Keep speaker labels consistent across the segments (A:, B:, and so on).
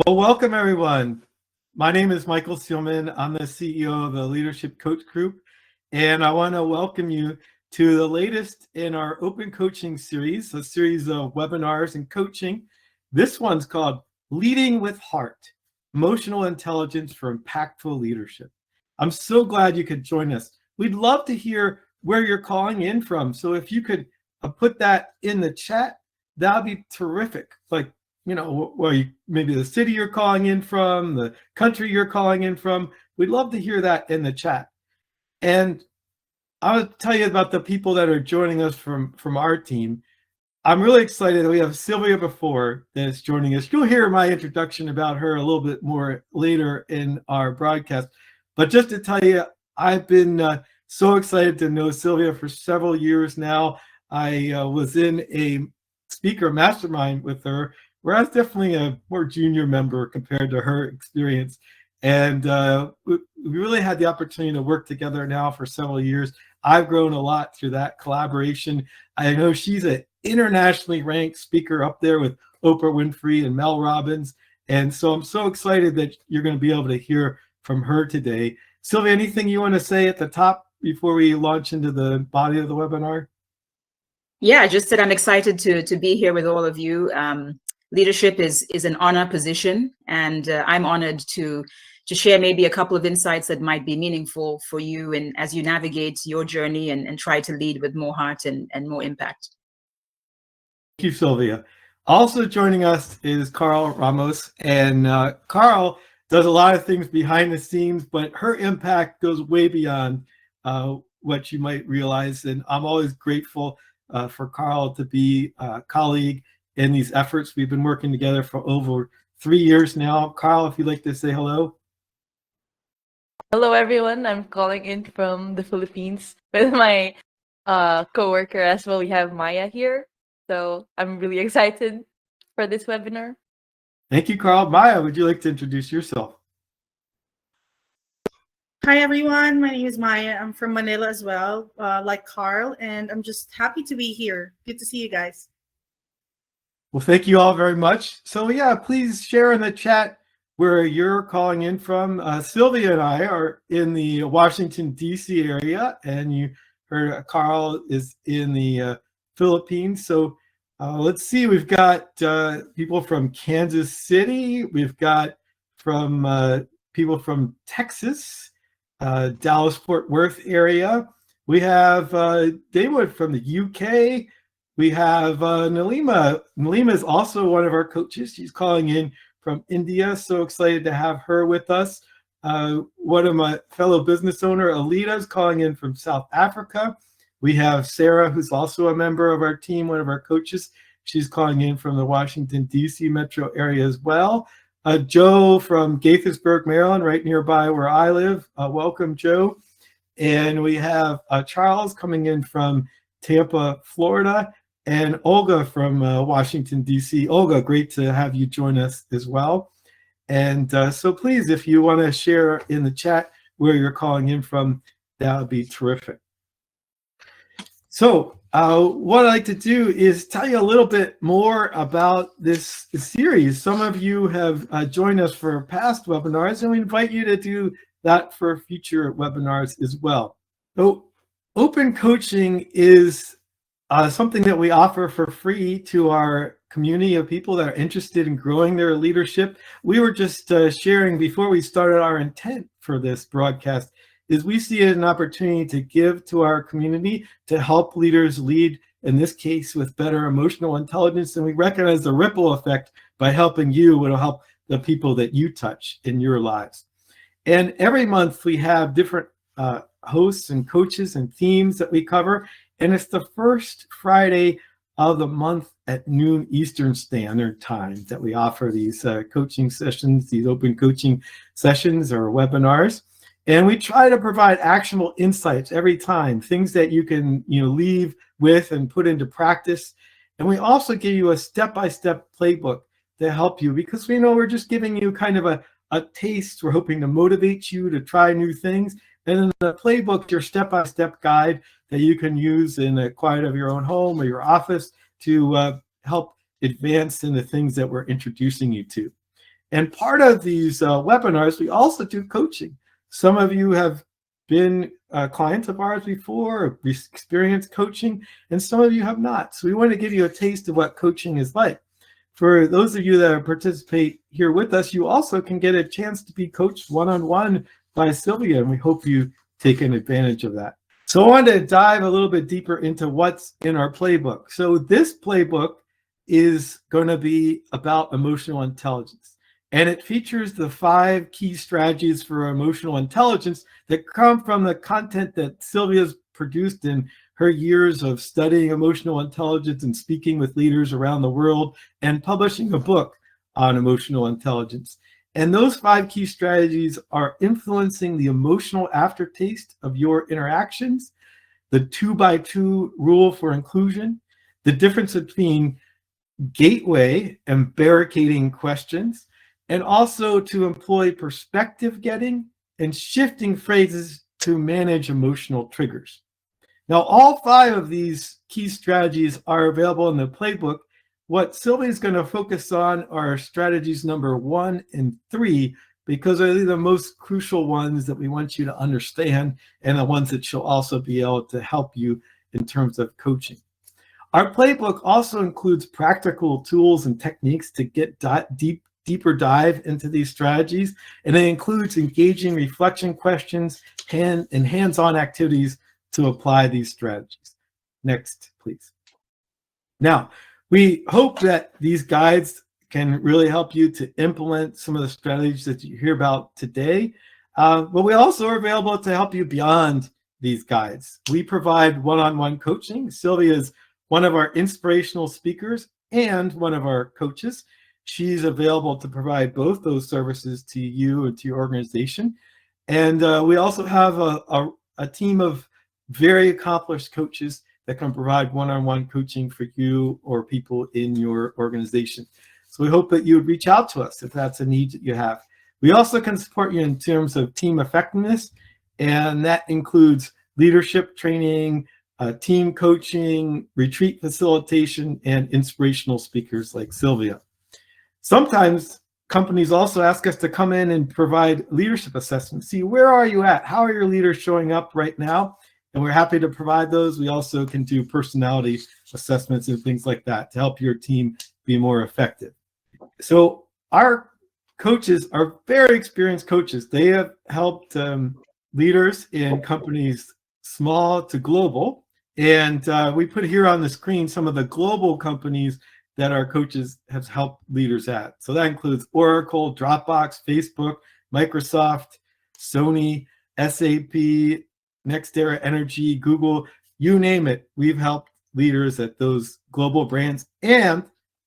A: Well, welcome everyone. My name is Michael Selman. I'm the CEO of the Leadership Coach Group, and I want to welcome you to the latest in our Open Coaching series, a series of webinars and coaching. This one's called Leading with Heart, Emotional Intelligence for Impactful Leadership. I'm so glad you could join us. We'd love to hear where you're calling in from. So if you could put that in the chat, that'd be terrific. Like, maybe the city you're calling in from, the country you're calling in from. We'd love to hear that in the chat. And I'll tell you about the people that are joining us from our team. I'm really excited that we have Sylvia Baffour that's joining us. You'll hear my introduction about her a little bit more later in our broadcast. But just to tell you, I've been so excited to know Sylvia for several years now. I was in a speaker mastermind with her, where I was definitely a more junior member compared to her experience. And we really had the opportunity to work together now for several years. I've grown a lot through that collaboration. I know she's an internationally ranked speaker up there with Oprah Winfrey and Mel Robbins. And so I'm so excited that you're going to be able to hear from her today. Sylvia, anything you want to say at the top before we launch into the body of the webinar?
B: Yeah, just that I'm excited to be here with all of you. Leadership is an honor position, and I'm honored to share maybe a couple of insights that might be meaningful for you and as you navigate your journey and try to lead with more heart and more impact.
A: Thank you, Sylvia. Also joining us is Carl Ramos, and Carl does a lot of things behind the scenes, but her impact goes way beyond what you might realize, and I'm always grateful for Carl to be a colleague in these efforts. We've been working together for over 3 years now. Carl, if you'd like to say hello.
C: Hello, everyone. I'm calling in from the Philippines with my coworker as well. We have Maya here. So I'm really excited for this webinar.
A: Thank you, Carl. Maya, would you like to introduce yourself?
D: Hi, everyone. My name is Maya. I'm from Manila as well, like Carl, and I'm just happy to be here. Good to see you guys.
A: Well, thank you all very much. So yeah, please share in the chat where you're calling in from. Sylvia and I are in the Washington, D.C. area, and you heard Carl is in the Philippines. So let's see, we've got people from Kansas City. We've got from people from Texas, Dallas-Fort Worth area. We have Daywood from the UK. We have Nalima. Nalima is also one of our coaches. She's calling in from India. So excited to have her with us. One of my fellow business owner, Alita, is calling in from South Africa. We have Sarah, who's also a member of our team, one of our coaches. She's calling in from the Washington, D.C. metro area as well. Joe from Gaithersburg, Maryland, right nearby where I live. Welcome, Joe. And we have Charles coming in from Tampa, Florida, and Olga from Washington, D.C. Olga, great to have you join us as well. And so please, if you want to share in the chat where you're calling in from, that would be terrific. So what I'd like to do is tell you a little bit more about this series. Some of you have joined us for past webinars, and we invite you to do that for future webinars as well. So open coaching is something that we offer for free to our community of people that are interested in growing their leadership. We were just sharing before we started our intent for this broadcast is we see it as an opportunity to give to our community to help leaders lead, in this case, with better emotional intelligence. And we recognize the ripple effect by helping you, it'll help the people that you touch in your lives. And every month we have different hosts and coaches and themes that we cover. And it's the first Friday of the month at noon Eastern Standard Time that we offer these coaching sessions, these open coaching sessions or webinars. And we try to provide actionable insights every time, things that you can leave with and put into practice. And we also give you a step-by-step playbook to help you, because we know we're just giving you kind of a taste. We're hoping to motivate you to try new things. And in the playbook, your step-by-step guide that you can use in the quiet of your own home or your office to help advance in the things that we're introducing you to. And part of these webinars, we also do coaching. Some of you have been clients of ours before, or experienced coaching, and some of you have not. So we want to give you a taste of what coaching is like. For those of you that participate here with us, you also can get a chance to be coached one-on-one by Sylvia, and we hope you take advantage of that. So I wanted to dive a little bit deeper into what's in our playbook. So this playbook is going to be about emotional intelligence, and it features the 5 key strategies for emotional intelligence that come from the content that Sylvia's produced in her years of studying emotional intelligence and speaking with leaders around the world and publishing a book on emotional intelligence. And those 5 key strategies are influencing the emotional aftertaste of your interactions, the 2x2 rule for inclusion, the difference between gateway and barricading questions, and also to employ perspective getting and shifting phrases to manage emotional triggers. Now, all 5 of these key strategies are available in the playbook. What Sylvia is going to focus on are strategies number 1 and 3, because they're the most crucial ones that we want you to understand, and the ones that she'll also be able to help you in terms of coaching. Our playbook also includes practical tools and techniques to get deeper dive into these strategies, and it includes engaging reflection questions and hands-on activities to apply these strategies. Next, please. Now, we hope that these guides can really help you to implement some of the strategies that you hear about today, but we also are available to help you beyond these guides. We provide one-on-one coaching. Sylvia is one of our inspirational speakers and one of our coaches. She's available to provide both those services to you and to your organization. And we also have a team of very accomplished coaches that can provide one-on-one coaching for you or people in your organization. So we hope that you would reach out to us if that's a need that you have. We also can support you in terms of team effectiveness, and that includes leadership training, team coaching, retreat facilitation, and inspirational speakers like Sylvia. Sometimes companies also ask us to come in and provide leadership assessments. See, where are you at? How are your leaders showing up right now? And we're happy to provide those. We also can do personality assessments and things like that to help your team be more effective. So our coaches are very experienced coaches. They have helped leaders in companies small to global. And we put here on the screen some of the global companies that our coaches have helped leaders at. So that includes Oracle, Dropbox, Facebook, Microsoft, Sony, SAP, NextEra Energy, Google, you name it. We've helped leaders at those global brands and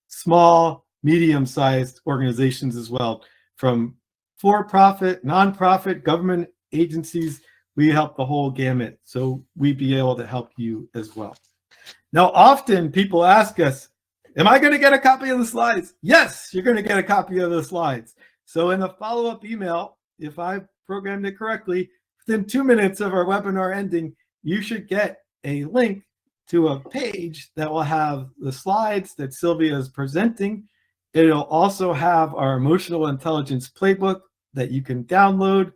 A: small, medium-sized organizations as well. From for-profit, nonprofit, government agencies, we help the whole gamut. So we'd be able to help you as well. Now, often people ask us, am I going to get a copy of the slides? Yes, you're going to get a copy of the slides. So in the follow-up email, if I programmed it correctly, within 2 minutes of our webinar ending, you should get a link to a page that will have the slides that Sylvia is presenting. It'll also have our emotional intelligence playbook that you can download.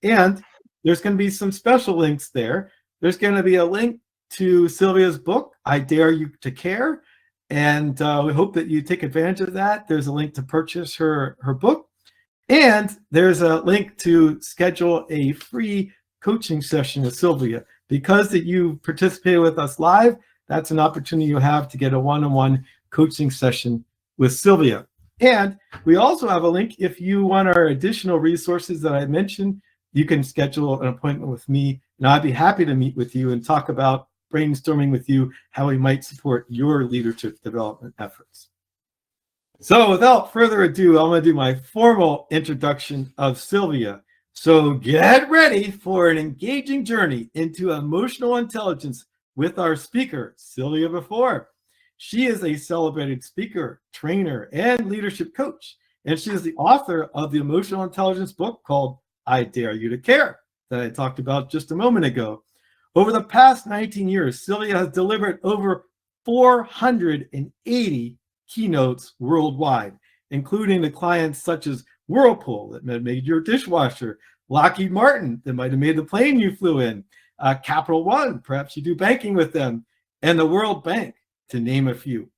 A: And there's going to be some special links there. There's going to be a link to Sylvia's book, I Dare You to Care. And we hope that you take advantage of that. There's a link to purchase her book. And there's a link to schedule a free coaching session with Sylvia. Because that you participated with us live, that's an opportunity you have to get a one-on-one coaching session with Sylvia. And we also have a link if you want our additional resources that I mentioned. You can schedule an appointment with me, and I'd be happy to meet with you and talk about brainstorming with you how we might support your leadership development efforts. So without further ado, I'm going to do my formal introduction of Sylvia. So get ready for an engaging journey into emotional intelligence with our speaker, Sylvia Baffour. She is a celebrated speaker, trainer, and leadership coach, and she is the author of the emotional intelligence book called I Dare You to Care that I talked about just a moment ago. Over the past 19 years, Sylvia has delivered over 480 keynotes worldwide, including to clients such as Whirlpool that made your dishwasher, Lockheed Martin that might have made the plane you flew in, Capital One, perhaps you do banking with them, and the World Bank, to name a few.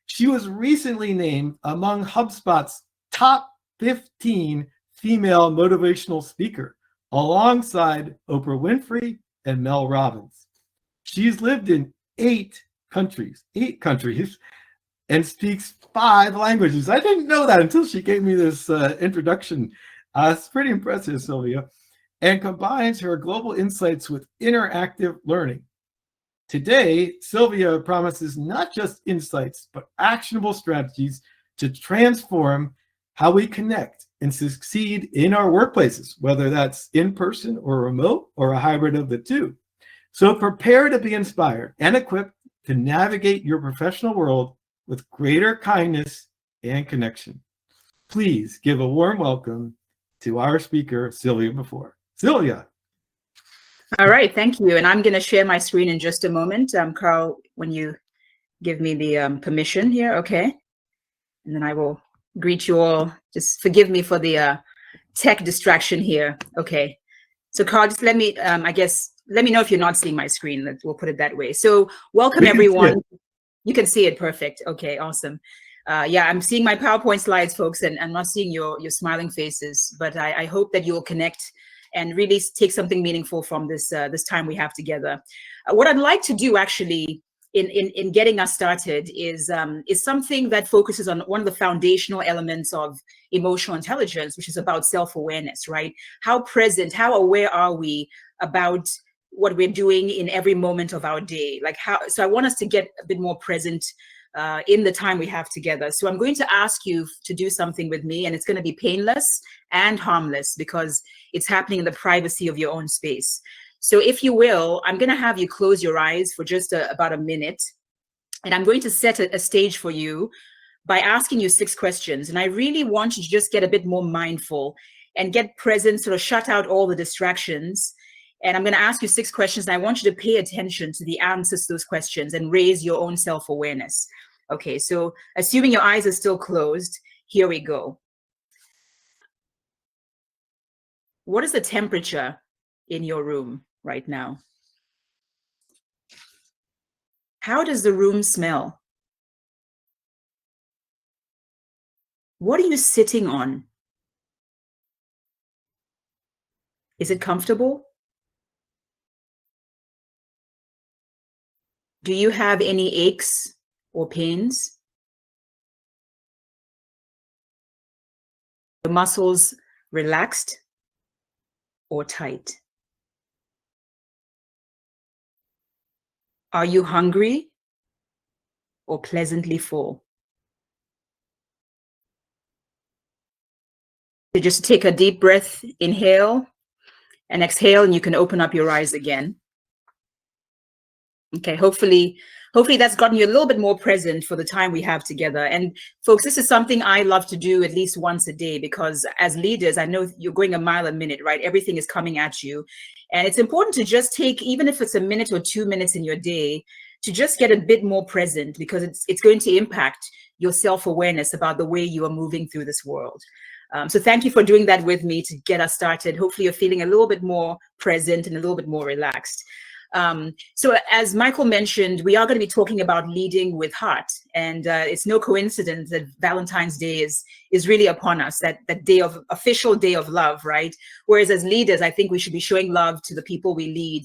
A: She was recently named among HubSpot's top 15 female motivational speaker, alongside Oprah Winfrey and Mel Robbins. She's lived in 8 countries, and speaks 5 languages. I didn't know that until she gave me this introduction. It's pretty impressive, Sylvia, and combines her global insights with interactive learning. Today, Sylvia promises not just insights, but actionable strategies to transform how we connect and succeed in our workplaces, whether that's in person or remote or a hybrid of the two. So prepare to be inspired and equipped to navigate your professional world with greater kindness and connection. Please give a warm welcome to our speaker, Sylvia Baffour. Sylvia.
B: All right, thank you. And I'm going to share my screen in just a moment. Carl, when you give me the permission here, okay? And then I will greet you all. Just forgive me for the tech distraction here. Okay. So Carl, just let me, let me know if you're not seeing my screen. We'll put it that way. So welcome everyone. You can see it, perfect. Okay, awesome. Yeah, I'm seeing my PowerPoint slides, folks, and I'm not seeing your smiling faces, but I hope that you'll connect and really take something meaningful from this this time we have together. What I'd like to do actually in getting us started is something that focuses on one of the foundational elements of emotional intelligence, which is about self-awareness, right? How present, how aware are we about what we're doing in every moment of our day? Like so I want us to get a bit more present in the time we have together. So I'm going to ask you to do something with me, and it's going to be painless and harmless because it's happening in the privacy of your own space. So if you will, I'm going to have you close your eyes for just about a minute, and I'm going to set a stage for you by asking you 6 questions. And I really want you to just get a bit more mindful and get present, sort of shut out all the distractions. And I'm going to ask you 6 questions, and I want you to pay attention to the answers to those questions and raise your own self-awareness. Okay, so assuming your eyes are still closed, here we go. What is the temperature in your room right now? How does the room smell? What are you sitting on? Is it comfortable? Do you have any aches or pains? The muscles relaxed or tight? Are you hungry or pleasantly full? So just take a deep breath, inhale and exhale, and you can open up your eyes again. Okay, hopefully that's gotten you a little bit more present for the time we have together. And folks, this is something I love to do at least once a day, because as leaders, I know you're going a mile a minute, right? Everything is coming at you. And it's important to just take, even if it's a minute or 2 minutes in your day, to just get a bit more present, because it's going to impact your self-awareness about the way you are moving through this world. So thank you for doing that with me to get us started. Hopefully you're feeling a little bit more present and a little bit more relaxed. So as Michael mentioned, we are going to be talking about leading with heart, and it's no coincidence that Valentine's Day is really upon us, that day of official day of love, right? Whereas as leaders, I think we should be showing love to the people we lead,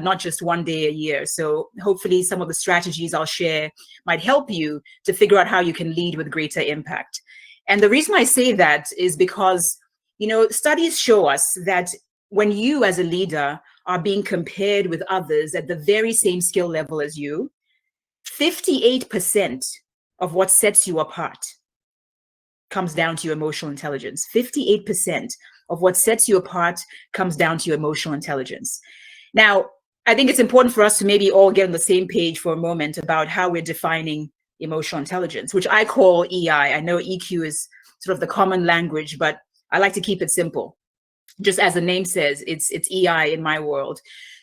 B: not just one day a year. So hopefully some of the strategies I'll share might help you to figure out how you can lead with greater impact. And the reason I say that is because, you know, studies show us that when you as a leader are being compared with others at the very same skill level as you, 58% of what sets you apart comes down to your emotional intelligence. 58% of what sets you apart comes down to your emotional intelligence. Now, I think it's important for us to maybe all get on the same page for a moment about how we're defining emotional intelligence, which I call EI. I know EQ is sort of the common language, but I like to keep it simple. Just as the name says, it's EI in my world.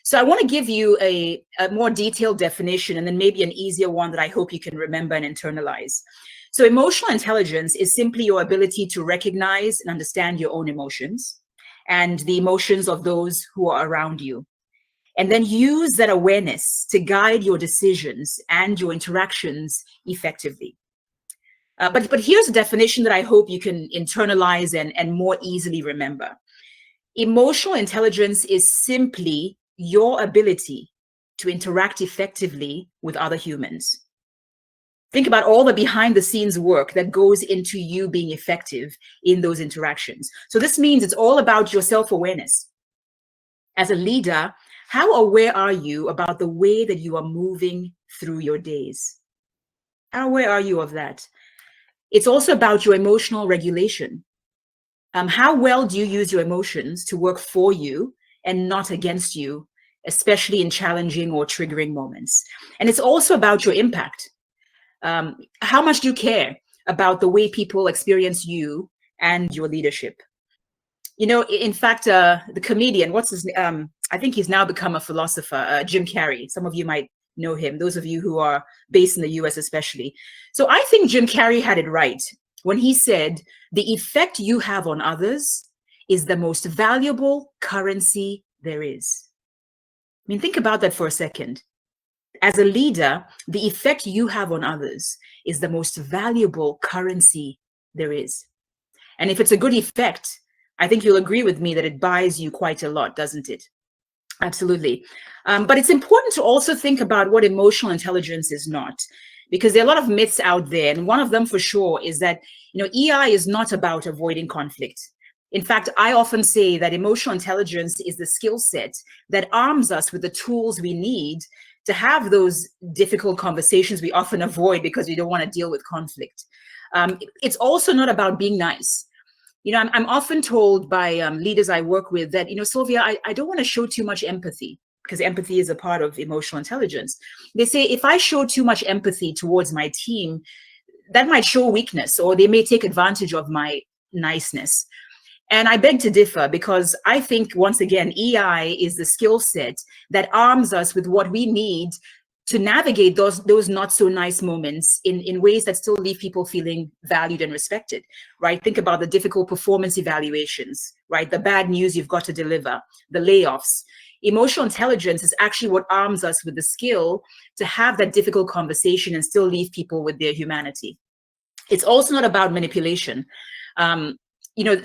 B: So I want to give you a more detailed definition, and then maybe an easier one that I hope you can remember and internalize. So emotional intelligence is simply your ability to recognize and understand your own emotions and the emotions of those who are around you, and then use that awareness to guide your decisions and your interactions effectively. But here's a definition that I hope you can internalize and more easily remember. Emotional intelligence is simply your ability to interact effectively with other humans. Think about all the behind the scenes work that goes into you being effective in those interactions. So this means it's all about your self-awareness. As a leader, how aware are you about the way that you are moving through your days? How aware are you of that? It's also about your emotional regulation. How well do you use your emotions to work for you and not against you, especially in challenging or triggering moments? And it's also about your impact. How much do you care about the way people experience you and your leadership? You know, in fact, the comedian, what's his name? I think he's now become a philosopher, Jim Carrey. Some of you might know him, those of you who are based in the US especially. So I think Jim Carrey had it right when he said, the effect you have on others is the most valuable currency there is. I mean, think about that for a second. As a leader, the effect you have on others is the most valuable currency there is. And if it's a good effect, I think you'll agree with me that it buys you quite a lot, doesn't it? Absolutely. But it's important to also think about what emotional intelligence is not, because there are a lot of myths out there. And one of them for sure is that, you know, EI is not about avoiding conflict. In fact, I often say that emotional intelligence is the skill set that arms us with the tools we need to have those difficult conversations we often avoid because we don't want to deal with conflict. It's also not about being nice. You know, I'm often told by leaders I work with that, you know, Sylvia, I don't want to show too much empathy, because empathy is a part of emotional intelligence. They say, if I show too much empathy towards my team, that might show weakness, or they may take advantage of my niceness. And I beg to differ, because I think, once again, EI is the skill set that arms us with what we need to navigate those not so nice moments in ways that still leave people feeling valued and respected, right? Think about the difficult performance evaluations, right? The bad news you've got to deliver, the layoffs. Emotional intelligence is actually what arms us with the skill to have that difficult conversation and still leave people with their humanity. It's also not about manipulation. You know,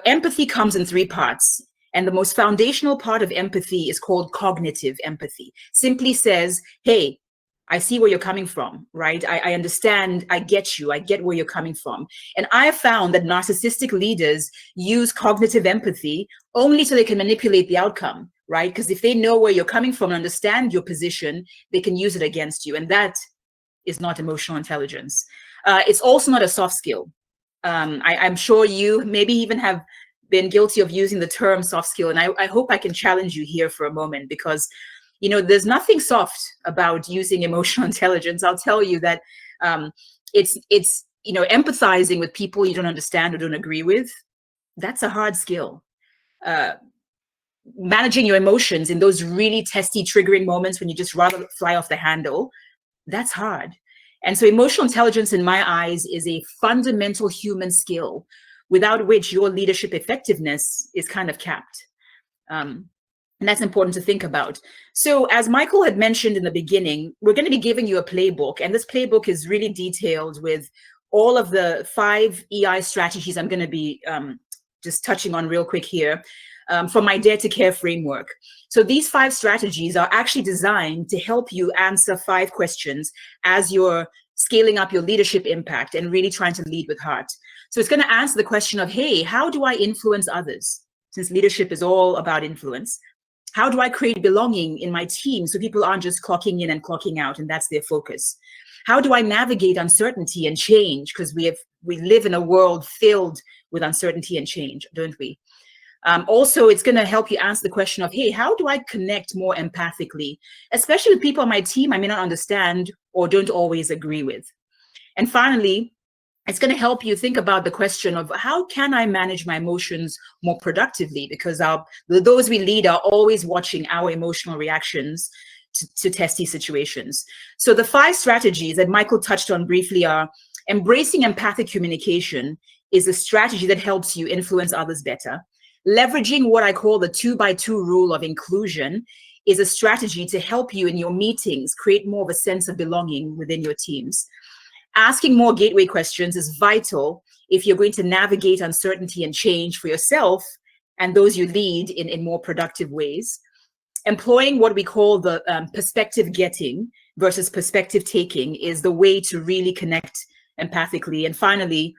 B: empathy comes in three parts. And the most foundational part of empathy is called cognitive empathy. Simply says, hey, I see where you're coming from, right? I understand, I get you, I get where you're coming from. And I have found that narcissistic leaders use cognitive empathy only so they can manipulate the outcome, right? Because if they know where you're coming from and understand your position, they can use it against you. And that is not emotional intelligence. It's also not a soft skill. I'm sure you maybe even have been guilty of using the term soft skill. And I hope I can challenge you here for a moment, because, you know, there's nothing soft about using emotional intelligence. I'll tell you that it's, you know, empathizing with people you don't understand or don't agree with. That's a hard skill. Managing your emotions in those really testy, triggering moments when you just rather fly off the handle, that's hard. And so emotional intelligence, in my eyes, is a fundamental human skill without which your leadership effectiveness is kind of capped. And that's important to think about. So as Michael had mentioned in the beginning, we're going to be giving you a playbook. And this playbook is really detailed with all of the 5 EI strategies I'm going to be just touching on real quick here from my Dare to Care framework. So these 5 strategies are actually designed to help you answer 5 questions as you're scaling up your leadership impact and really trying to lead with heart. So it's going to answer the question of, hey, how do I influence others? Since leadership is all about influence, how do I create belonging in my team so people aren't just clocking in and clocking out and that's their focus? How do I navigate uncertainty and change? Because we live in a world filled with uncertainty and change, don't we? Also, it's going to help you answer the question of, hey, how do I connect more empathically, especially with people on my team I may not understand or don't always agree with? And finally, It's going to help you think about the question of how can I manage my emotions more productively? Because those we lead are always watching our emotional reactions to testy situations. So the 5 strategies that Michael touched on briefly are: embracing empathic communication is a strategy that helps you influence others better. Leveraging what I call the 2x2 rule of inclusion is a strategy to help you in your meetings create more of a sense of belonging within your teams. Asking more gateway questions is vital if you're going to navigate uncertainty and change for yourself and those you lead in more productive ways. Employing what we call the perspective getting versus perspective taking is the way to really connect empathically. And finally,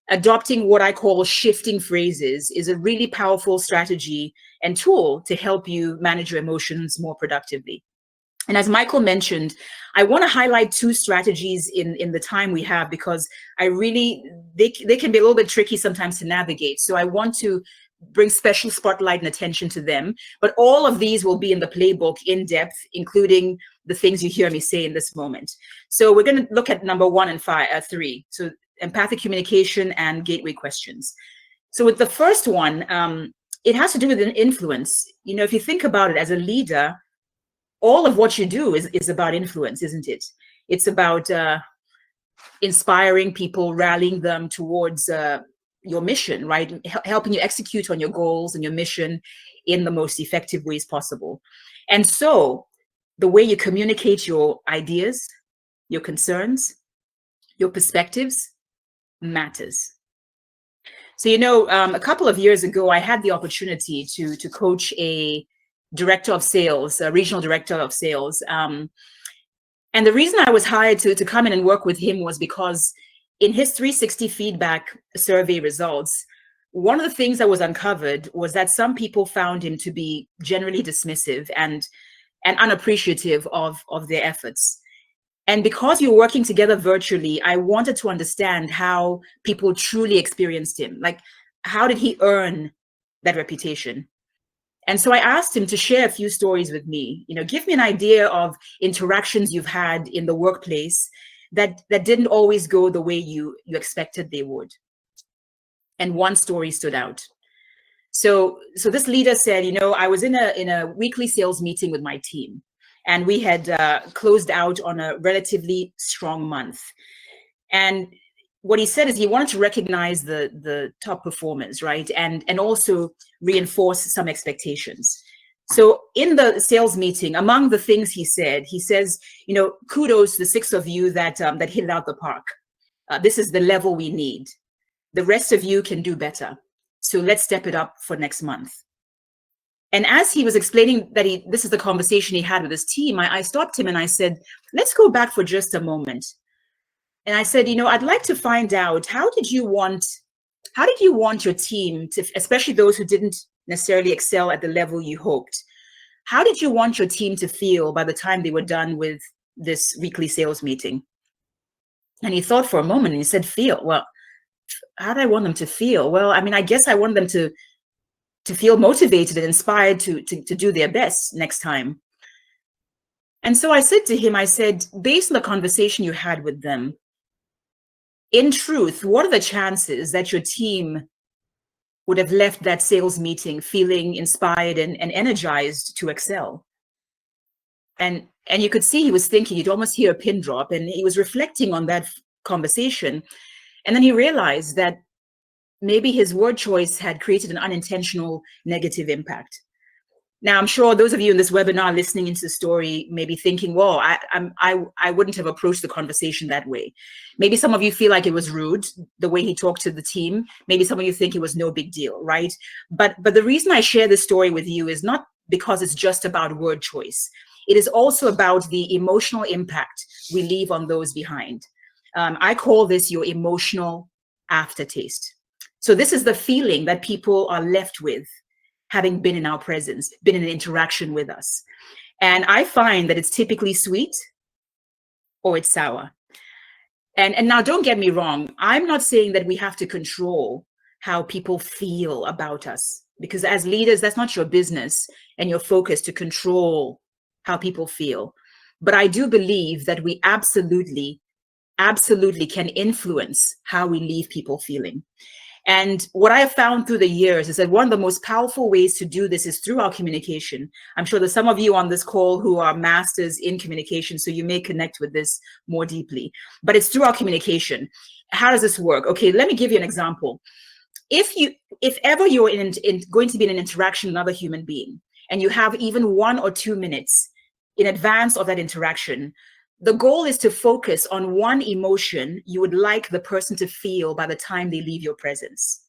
B: adopting what I call shifting phrases is a really powerful strategy and tool to help you manage your emotions more productively. And as Michael mentioned, I want to highlight 2 strategies in the time we have, because they can be a little bit tricky sometimes to navigate. So I want to bring special spotlight and attention to them. But all of these will be in the playbook in depth, including the things you hear me say in this moment. So we're going to look at number 1 and 3. So empathic communication and gateway questions. So with the first one, it has to do with an influence. You know, if you think about it as a leader, all of what you do is about influence, isn't it? It's about inspiring people, rallying them towards your mission, right? Helping you execute on your goals and your mission in the most effective ways possible. And so the way you communicate your ideas, your concerns, your perspectives matters. So, you know, a couple of years ago, I had the opportunity to coach a director of sales, a regional director of sales. And the reason I was hired to come in and work with him was because in his 360 feedback survey results, one of the things that was uncovered was that some people found him to be generally dismissive and unappreciative of their efforts. And because you're working together virtually, I wanted to understand how people truly experienced him. Like, how did he earn that reputation? And so I asked him to share a few stories with me. You know, give me an idea of interactions you've had in the workplace that didn't always go the way you expected they would. And one story stood out. So this leader said, you know, I was in a weekly sales meeting with my team, and we had closed out on a relatively strong month. And what he said is he wanted to recognize the top performers, right? And also reinforce some expectations. So in the sales meeting, among the things he says, you know, kudos to the 6 of you that hit it out the park. This is the level we need. The rest of you can do better. So let's step it up for next month. And as he was explaining that this is the conversation he had with his team, I stopped him and I said, let's go back for just a moment. And I said, you know, I'd like to find out, how did you want your team to, especially those who didn't necessarily excel at the level you hoped, how did you want your team to feel by the time they were done with this weekly sales meeting? And he thought for a moment and he said, feel. Well, how do I want them to feel? Well, I mean, I guess I want them to feel motivated and inspired to do their best next time. And so I said to him, I said, based on the conversation you had with them, in truth, what are the chances that your team would have left that sales meeting feeling inspired and energized to excel? And you could see he was thinking, you'd almost hear a pin drop, and he was reflecting on that conversation. And then he realized that maybe his word choice had created an unintentional negative impact. Now, I'm sure those of you in this webinar listening into the story may be thinking, well, I wouldn't have approached the conversation that way. Maybe some of you feel like it was rude, the way he talked to the team. Maybe some of you think it was no big deal, right? But the reason I share this story with you is not because it's just about word choice. It is also about the emotional impact we leave on those behind. I call this your emotional aftertaste. So this is the feeling that people are left with having been in our presence, been in an interaction with us. And I find that it's typically sweet or it's sour. And now don't get me wrong, I'm not saying that we have to control how people feel about us, because as leaders, that's not your business and your focus to control how people feel. But I do believe that we absolutely absolutely can influence how we leave people feeling. And what I have found through the years is that one of the most powerful ways to do this is through our communication. I'm sure there's some of you on this call who are masters in communication, so you may connect with this more deeply. But it's through our communication. How does this work? Okay, let me give you an example. If ever you're going to be in an interaction with another human being, and you have even 1 or 2 minutes in advance of that interaction, the goal is to focus on one emotion you would like the person to feel by the time they leave your presence.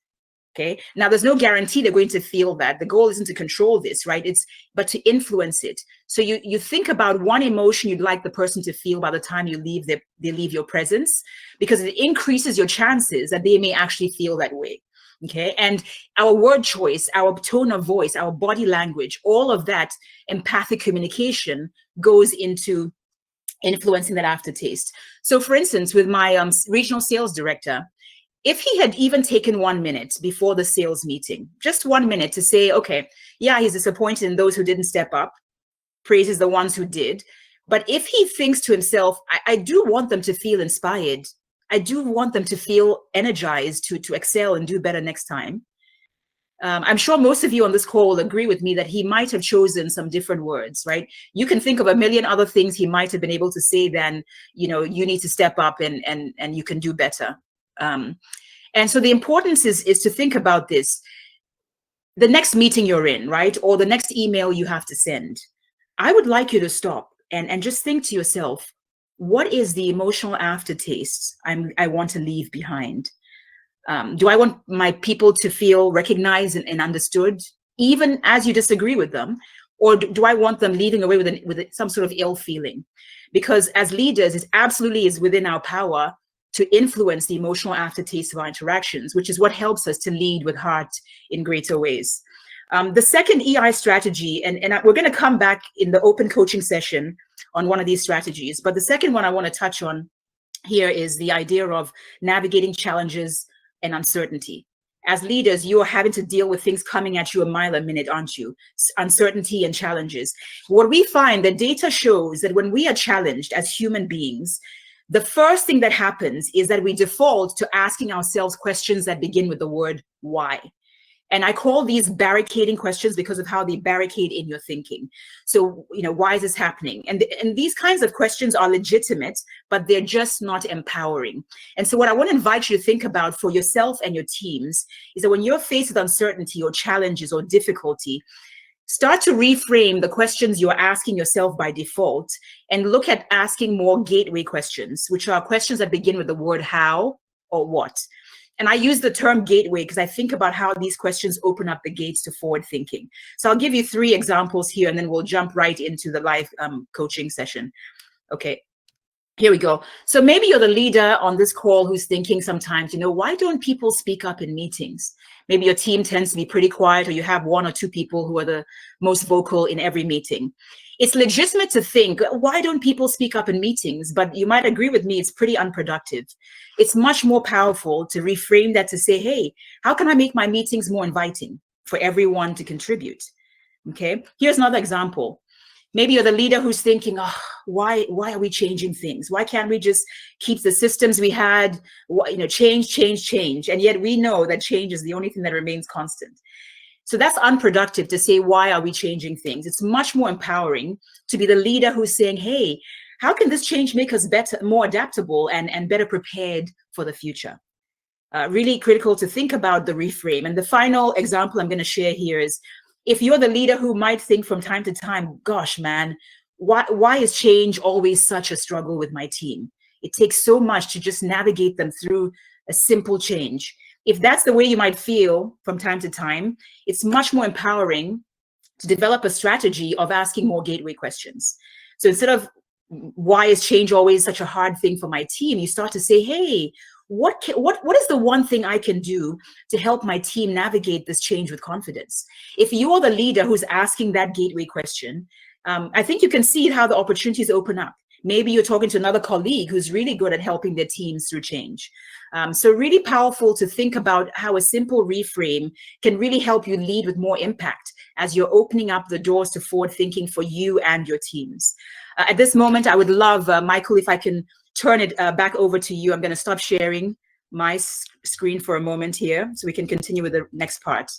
B: Okay. Now, there's no guarantee they're going to feel that. The goal isn't to control this, right? But to influence it. So you think about one emotion you'd like the person to feel by the time they leave your presence, because it increases your chances that they may actually feel that way. Okay. And our word choice, our tone of voice, our body language, all of that empathic communication goes into influencing that aftertaste. So for instance, with my regional sales director, if he had even taken 1 minute before the sales meeting, just 1 minute to say, okay, yeah, he's disappointed in those who didn't step up, praises the ones who did. But if he thinks to himself, I do want them to feel inspired. I do want them to feel energized to excel and do better next time. I'm sure most of you on this call will agree with me that he might have chosen some different words, right? You can think of a million other things he might have been able to say than, you need to step up and you can do better. And so the importance is to think about this. The next meeting you're in, right? Or the next email you have to send. I would like you to stop and just think to yourself, what is the emotional aftertaste I want to leave behind? Do I want my people to feel recognized and understood, even as you disagree with them? Or do I want them leaving away with some sort of ill feeling? Because as leaders, it absolutely is within our power to influence the emotional aftertaste of our interactions, which is what helps us to lead with heart in greater ways. The second EI strategy, and we're going to come back in the open coaching session on one of these strategies, but the second one I want to touch on here is the idea of navigating challenges and uncertainty. As leaders, you are having to deal with things coming at you a mile a minute, aren't you? Uncertainty and challenges. What we find, the data shows that when we are challenged as human beings, the first thing that happens is that we default to asking ourselves questions that begin with the word why. And I call these barricading questions because of how they barricade in your thinking. So, why is this happening? And these kinds of questions are legitimate, but they're just not empowering. And so what I want to invite you to think about for yourself and your teams is that when you're faced with uncertainty or challenges or difficulty, start to reframe the questions you're asking yourself by default and look at asking more gateway questions, which are questions that begin with the word how or what. And I use the term gateway because I think about how these questions open up the gates to forward thinking. So I'll give you 3 examples here, and then we'll jump right into the live coaching session. Okay, here we go. So maybe you're the leader on this call who's thinking sometimes, why don't people speak up in meetings? Maybe your team tends to be pretty quiet, or you have 1 or 2 people who are the most vocal in every meeting. It's legitimate to think, why don't people speak up in meetings? But you might agree with me, it's pretty unproductive. It's much more powerful to reframe that to say, hey, how can I make my meetings more inviting for everyone to contribute? Okay, here's another example. Maybe you're the leader who's thinking, why are we changing things? Why can't we just keep the systems we had, change? And yet we know that change is the only thing that remains constant. So that's unproductive to say, why are we changing things? It's much more empowering to be the leader who's saying, hey, how can this change make us better, more adaptable and better prepared for the future? Really critical to think about the reframe. And the final example I'm going to share here is, if you're the leader who might think from time to time, gosh, man, why is change always such a struggle with my team? It takes so much to just navigate them through a simple change. If that's the way you might feel from time to time, it's much more empowering to develop a strategy of asking more gateway questions. So instead of why is change always such a hard thing for my team, you start to say, hey, what is the one thing I can do to help my team navigate this change with confidence? If you're the leader who's asking that gateway question, I think you can see how the opportunities open up. Maybe you're talking to another colleague who's really good at helping their teams through change. So really powerful to think about how a simple reframe can really help you lead with more impact as you're opening up the doors to forward thinking for you and your teams. At this moment, I would love, Michael, if I can turn it back over to you. I'm going to stop sharing my screen for a moment here so we can continue with the next part.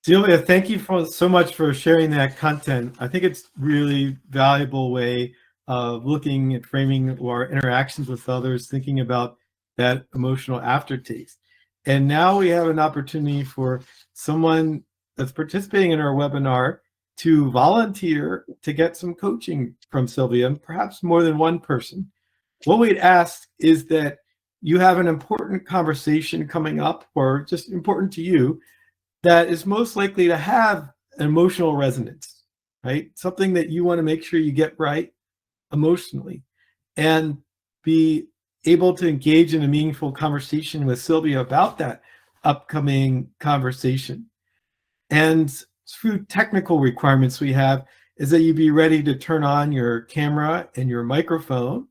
A: Sylvia, thank you so much for sharing that content. I think it's really valuable way of looking at framing our interactions with others, thinking about that emotional aftertaste. And now we have an opportunity for someone that's participating in our webinar to volunteer to get some coaching from Sylvia, and perhaps more than one person. What we'd ask is that you have an important conversation coming up, or just important to you, that is most likely to have an emotional resonance, right? Something that you want to make sure you get right emotionally, and be able to engage in a meaningful conversation with Sylvia about that upcoming conversation. And through technical requirements we have is that you be ready to turn on your camera and your microphone,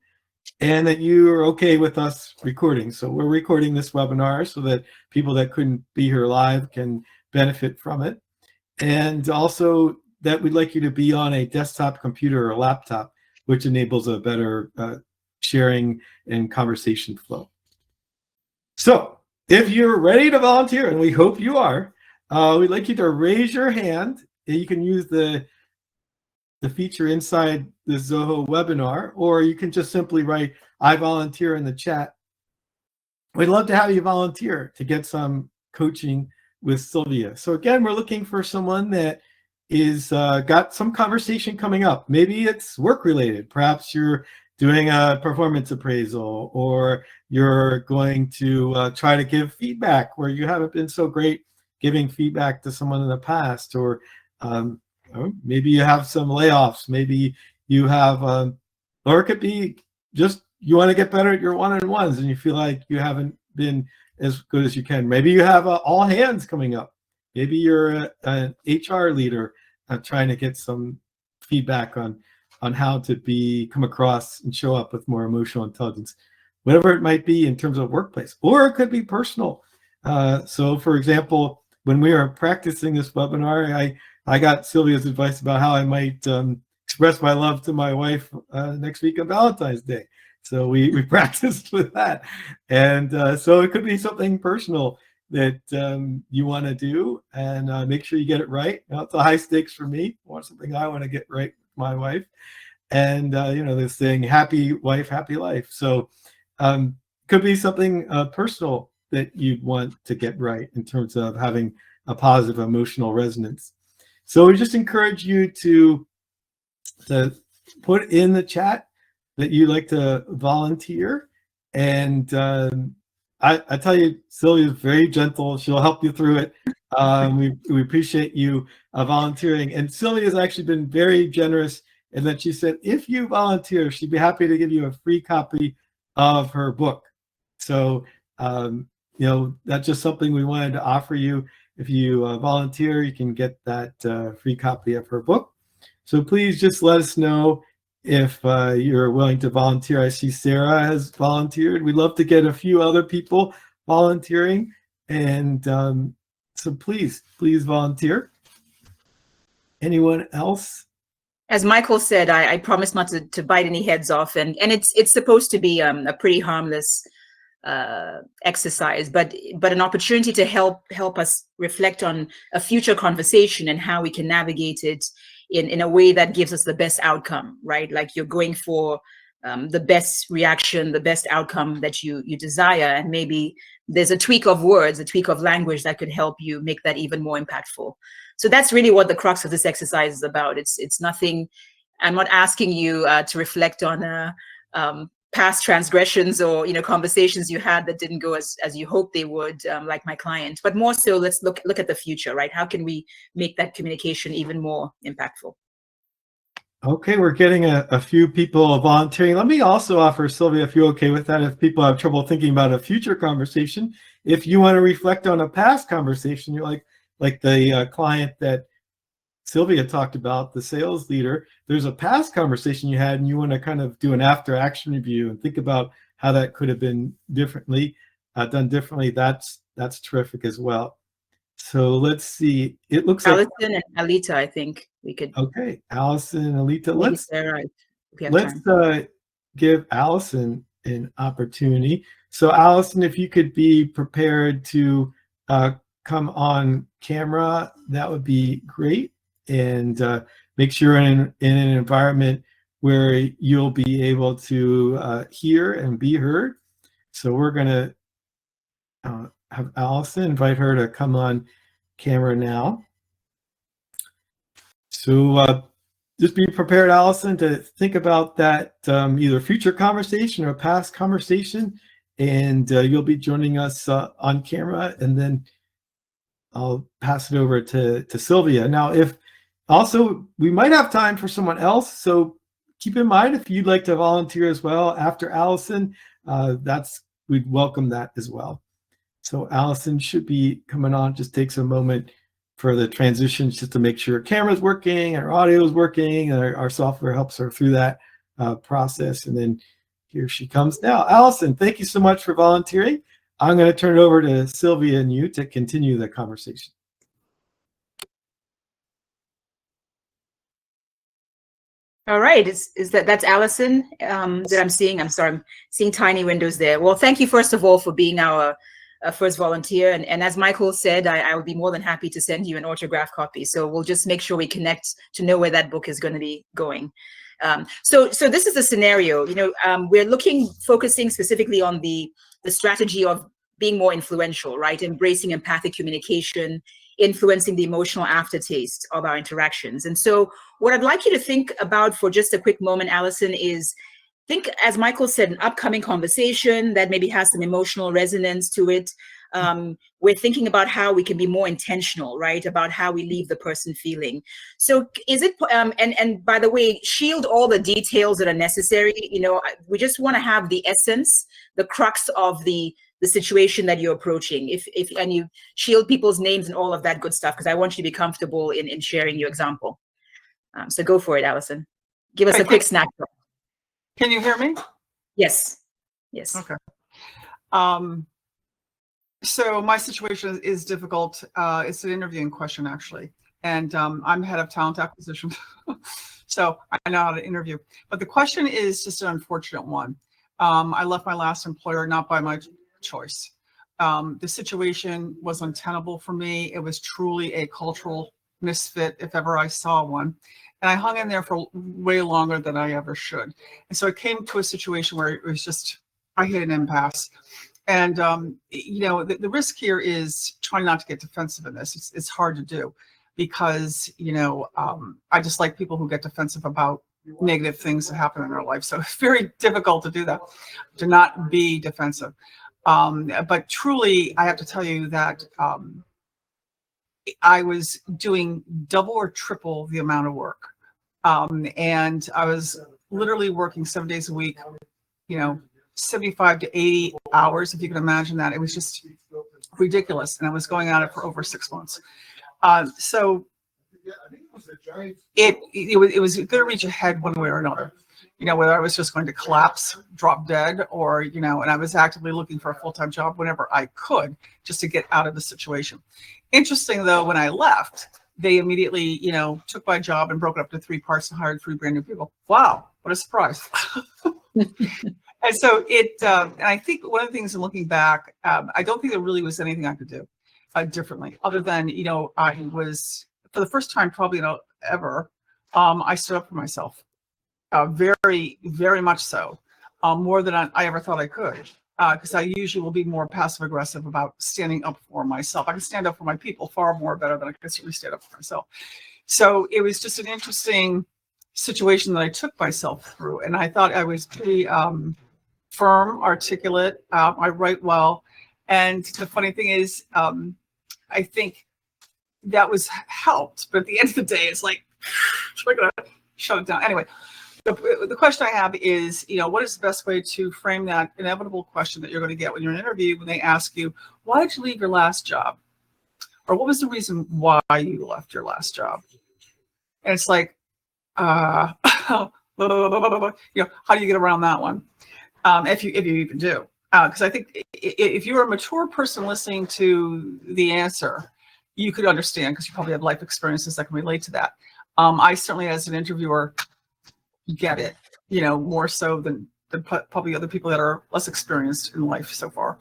A: and that you are okay with us recording. So we're recording this webinar so that people that couldn't be here live can benefit from it. And also that we'd like you to be on a desktop computer or a laptop, which enables a better sharing and conversation flow. So if you're ready to volunteer, and we hope you are, we'd like you to raise your hand. You can use the feature inside the Zoho webinar, or you can just simply write, "I volunteer" in the chat. We'd love to have you volunteer to get some coaching with Sylvia. So again, we're looking for someone that is got some conversation coming up. Maybe it's work related. Perhaps you're doing a performance appraisal, or you're going to try to give feedback where you haven't been so great giving feedback to someone in the past, or maybe you have some layoffs. Maybe you have, or it could be just you want to get better at your one-on-ones and you feel like you haven't been as good as you can. Maybe you have all hands coming up. Maybe you're an HR leader trying to get some feedback on how to come across and show up with more emotional intelligence. Whatever it might be in terms of workplace, or it could be personal. So for example, when we were practicing this webinar, I got Sylvia's advice about how I might express my love to my wife next week on Valentine's Day. So we practiced with that. And so it could be something personal that you want to do, and make sure you get it right. Now, it's a high stakes for me. I want something I want to get right with my wife. And, this saying, happy wife, happy life. So could be something personal that you'd want to get right in terms of having a positive emotional resonance. So we just encourage you to put in the chat that you'd like to volunteer. And I tell you, Sylvia's very gentle. She'll help you through it. We appreciate you volunteering. And Sylvia's actually been very generous in that she said, if you volunteer, she'd be happy to give you a free copy of her book. So, that's just something we wanted to offer you. If you volunteer, you can get that free copy of her book. So please just let us know if you're willing to volunteer. I see Sarah has volunteered. We'd love to get a few other people volunteering. And so please volunteer. Anyone else?
B: As Michael said, I promise not to bite any heads off, and it's supposed to be a pretty harmless exercise, but an opportunity to help us reflect on a future conversation and how we can navigate it in a way that gives us the best outcome, right? Like you're going for the best reaction, the best outcome that you desire, and maybe there's a tweak of words, a tweak of language that could help you make that even more impactful. So that's really what the crux of this exercise is about. It's nothing. I'm not asking you to reflect on past transgressions or conversations you had that didn't go as you hoped they would, like my client, but more so let's look at the future, right? How can we make that communication even more impactful?
A: Okay, we're getting a few people volunteering. Let me also offer, Sylvia, if you're okay with that, if people have trouble thinking about a future conversation, if you want to reflect on a past conversation, you're like the client that Sylvia talked about, the sales leader, there's a past conversation you had and you want to kind of do an after action review and think about how that could have been done differently. That's terrific as well. So let's see. It looks
B: Allison
A: like
B: and Alita, I think we could.
A: Okay, Allison and Alita.
B: Maybe Sarah, if we have time.
A: give Allison an opportunity. So Allison, if you could be prepared to come on camera, that would be great. And make sure in an environment where you'll be able to hear and be heard. So we're going to have Allison, invite her to come on camera now. So just be prepared, Allison, to think about that either future conversation or past conversation, and you'll be joining us on camera, and then I'll pass it over to Sylvia. Now, if also we might have time for someone else, so keep in mind if you'd like to volunteer as well after Allison, we'd welcome that as well. So Allison should be coming on. Just takes a moment for the transitions just to make sure her camera's working, our audio is working, and our software helps her through that process. And then here she comes now. Allison, thank you so much for volunteering. I'm going to turn it over to Sylvia and you to continue the conversation.
B: All right, that's Allison that I'm seeing. I'm sorry, I'm seeing tiny windows there. Well, thank you first of all for being our first volunteer. And as Michael said, I would be more than happy to send you an autographed copy. So we'll just make sure we connect to know where that book is going to be going. So this is the scenario. We're focusing specifically on the strategy of being more influential, right? Embracing empathic communication, influencing the emotional aftertaste of our interactions. And so what I'd like you to think about for just a quick moment, Allison, is think, as Michael said, an upcoming conversation that maybe has some emotional resonance to it. We're thinking about how we can be more intentional, right? About how we leave the person feeling. So is it, and by the way, shield all the details that are necessary. We just want to have the essence, the crux of the situation that you're approaching. And you shield people's names and all of that good stuff, because I want you to be comfortable in sharing your example. So go for it, Allison. Give us a quick snapshot.
E: Can you hear me?
B: Yes. Yes.
E: Okay. So my situation is difficult. It's an interviewing question, actually. And I'm head of talent acquisition. So I know how to interview. But the question is just an unfortunate one. I left my last employer not by my choice. The situation was untenable for me. It was truly a cultural misfit, if ever I saw one. And I hung in there for way longer than I ever should. And so it came to a situation where it was just, I hit an impasse. And, the risk here is trying not to get defensive in this. It's hard to do because, I just like people who get defensive about negative things that happen in their life. So it's very difficult to do that, to not be defensive. But truly, I have to tell you that I was doing double or triple the amount of work. And I was literally working 7 days a week, 75 to 80 hours, if you can imagine that. It was just ridiculous. And I was going at it for over 6 months. So it was going to reach a head one way or another, whether I was just going to collapse, drop dead, or, and I was actively looking for a full-time job whenever I could just to get out of the situation. Interesting, though, when I left, they immediately, took my job and broke it up to 3 parts and hired 3 brand new people. Wow, what a surprise. And so and I think one of the things in looking back, I don't think there really was anything I could do differently, other than, I was, for the first time probably ever, I stood up for myself, very, very much so, more than I ever thought I could. Because I usually will be more passive aggressive about standing up for myself. I can stand up for my people far more better than I can certainly stand up for myself. So it was just an interesting situation that I took myself through. And I thought I was pretty firm, articulate. I write well. And the funny thing is, I think that was helped. But at the end of the day, it's like, we're going to shut it down. Anyway. The question I have is, what is the best way to frame that inevitable question that you're going to get when you're in an interview, when they ask you, why did you leave your last job? Or what was the reason why you left your last job? And it's like, how do you get around that one? If you even do. Because I think if you're a mature person listening to the answer, you could understand, because you probably have life experiences that can relate to that. I certainly, as an interviewer, get it, more so than than probably other people that are less experienced in life so far.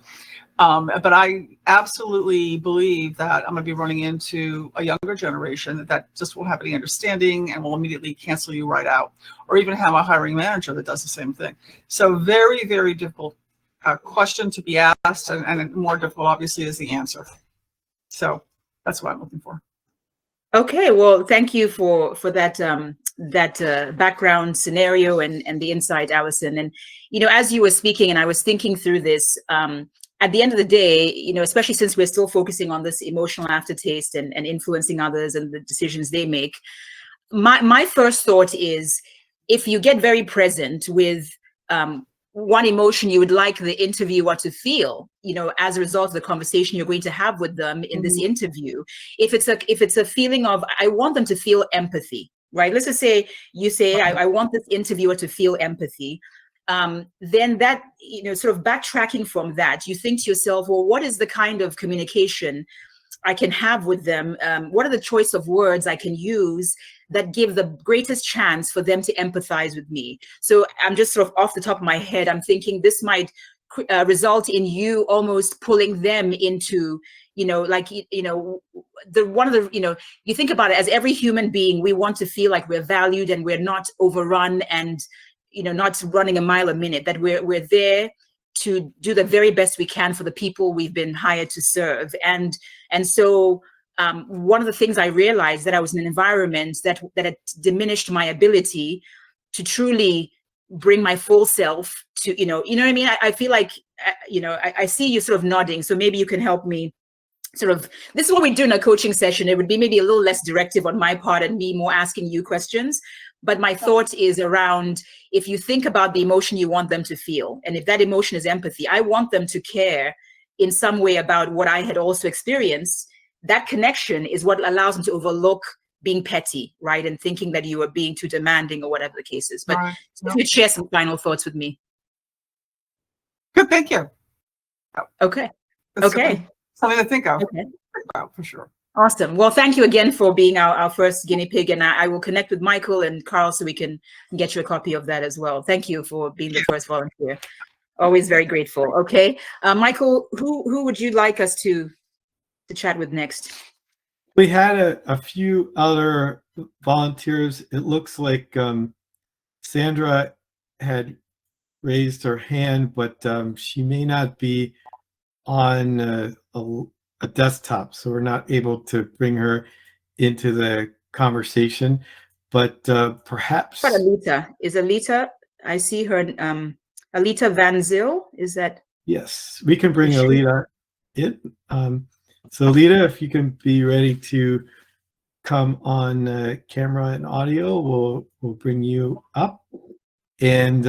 E: But I absolutely believe that I'm going to be running into a younger generation that just won't have any understanding and will immediately cancel you right out, or even have a hiring manager that does the same thing. So very, very difficult question to be asked, and more difficult, obviously, is the answer. So that's what I'm looking for.
B: Okay, well, thank you for that background scenario and the insight, Allison. And as you were speaking, and I was thinking through this. At the end of the day, especially since we're still focusing on this emotional aftertaste and influencing others and the decisions they make, my first thought is, if you get very present with one emotion you would like the interviewer to feel, as a result of the conversation you're going to have with them in this interview, if it's a feeling of, I want them to feel empathy, right? Let's just say you say, I want this interviewer to feel empathy. Then that, sort of backtracking from that, you think to yourself, well, what is the kind of communication I can have with them? What are the choice of words I can use that give the greatest chance for them to empathize with me? So I'm just sort of off the top of my head, I'm thinking this might result in you almost pulling them into, you think about it, as every human being, we want to feel like we're valued and we're not overrun and not running a mile a minute, that we're there to do the very best we can for the people we've been hired to serve. And so one of the things I realized, that I was in an environment that had diminished my ability to truly bring my full self to, you know what I mean? I feel like, I see you sort of nodding, so maybe you can help me sort of, this is what we do in a coaching session. It would be maybe a little less directive on my part and me more asking you questions. But my thought is around, if you think about the emotion you want them to feel, and if that emotion is empathy, I want them to care in some way about what I had also experienced. That connection is what allows them to overlook being petty, right? And thinking that you are being too demanding or whatever the case is. But
E: Right.
B: if you'd share some final thoughts with me.
E: Good, thank you.
B: Okay.
E: That's
B: Okay.
E: something to think of.
B: Okay.
E: About, for sure.
B: Awesome. Well, thank you again for being our first guinea pig. And I will connect with Michael and Carl so we can get you a copy of that as well. Thank you for being the first volunteer. Always very grateful. Okay. Michael, who would you like us to chat with next?
A: We had a few other volunteers. It looks like Sandra had raised her hand, but she may not be on a desktop, so we're not able to bring her into the conversation. But perhaps.
B: But Alita, is Alita? I see her. Alita Van Zyl, is that?
A: Yes, we can bring Alita in. So Alita, if you can be ready to come on camera and audio, we'll bring you up. And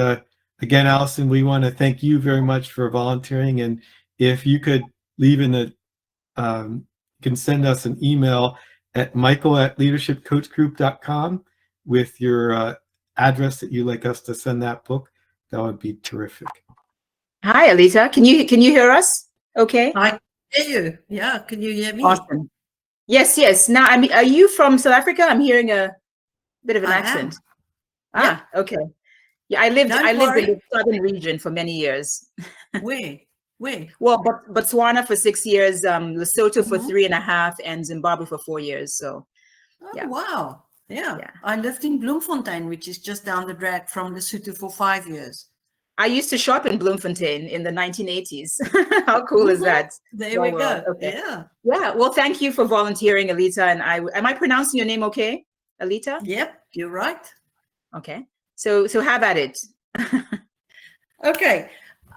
A: again, Allison, we want to thank you very much for volunteering. And if you could leave in the, you can send us an email at michael@leadershipcoachgroup.com with your address that you'd like us to send that book. That would be terrific.
B: Hi, Alita. Can you hear us? Okay.
F: I hear you. Yeah. Can you hear me?
B: Awesome. Yes. Now, are you from South Africa? I'm hearing a bit of an accent.
F: Yeah.
B: Okay. Yeah, I lived in
F: worry.
B: the southern region for many years.
F: Where?
B: Well, Botswana for 6 years, Lesotho for 3.5, and Zimbabwe for 4 years. So,
F: Oh,
B: yeah.
F: wow. Yeah.
B: Yeah.
F: I lived in Bloemfontein, which is just down the drag from Lesotho for 5 years.
B: I used to shop in Bloemfontein in the 1980s. How cool is that?
F: There we go.
B: Okay.
F: Yeah.
B: Yeah. Well, thank you for volunteering, Alita. And am I pronouncing your name okay, Alita?
F: Yep. You're right.
B: Okay. So have at it.
F: Okay.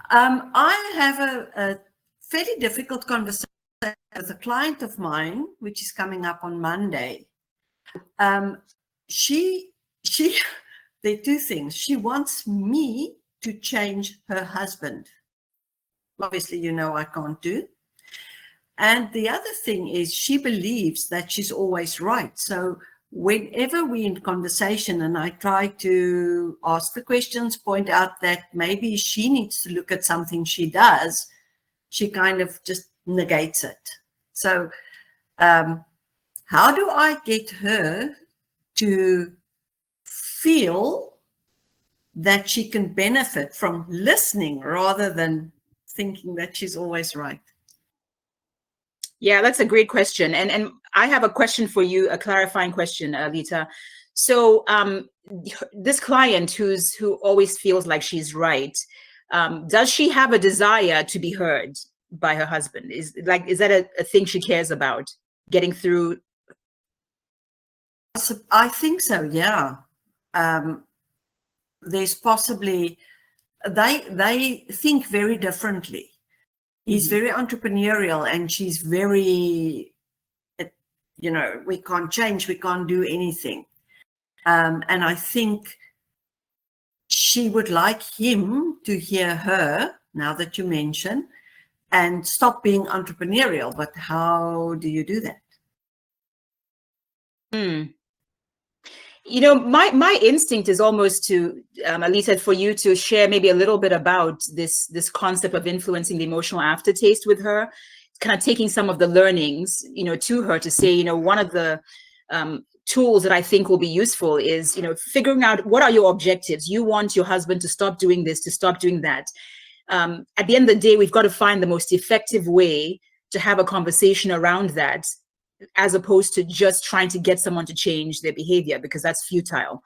F: I have a fairly difficult conversation with a client of mine, which is coming up on Monday. She there are two things. She wants me to change her husband. Obviously, I can't do. And the other thing is she believes that she's always right. So whenever we're in conversation and I try to ask the questions, point out that maybe she needs to look at something she does, she kind of just negates it. So how do I get her to feel that she can benefit from listening rather than thinking that she's always right?
B: Yeah, that's a great question. And I have a question for you, a clarifying question, Lita. So this client who always feels like she's right, does she have a desire to be heard by her husband? Is that a thing she cares about, getting through?
F: I think so, yeah. There's possibly, they think very differently. He's very entrepreneurial and she's very, you know, we can't change, we can't do anything. And I think she would like him to hear her, now that you mention, and stop being entrepreneurial. But how do you do that?
B: You know, my instinct is almost to, Alita, for you to share maybe a little bit about this concept of influencing the emotional aftertaste with her, kind of taking some of the learnings, you know, to her to say, you know, one of the tools that I think will be useful is, you know, figuring out what are your objectives. You want your husband to stop doing this, to stop doing that. At the end of the day, we've got to find the most effective way to have a conversation around that, as opposed to just trying to get someone to change their behavior, because that's futile,